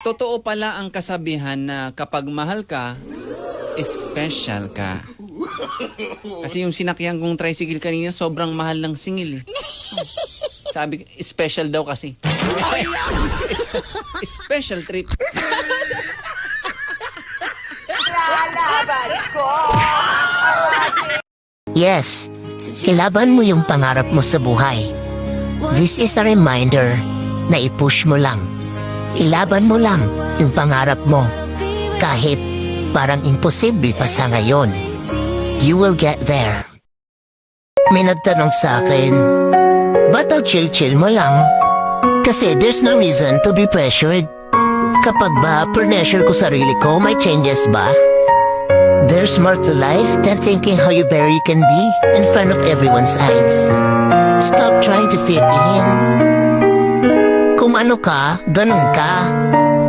Totoo pala ang kasabihan na kapag mahal ka, special ka. Kasi yung sinakyan kong tricycle kanina, sobrang mahal ng singil eh. Sabi, special daw kasi. Special trip. Yes, ilaban mo yung pangarap mo sa buhay. This is a reminder na i-push mo lang. Ilaban mo lang yung pangarap mo. Kahit parang imposible pa sa ngayon. You will get there. May nagtanong sa akin, ba't ang chill-chill mo lang? Kasi there's no reason to be pressured. Kapag ba pressure ko sarili ko, may changes ba? There's more to life than thinking how you better you can be in front of everyone's eyes. Stop trying to fit in. Kung ano ka, ganun ka.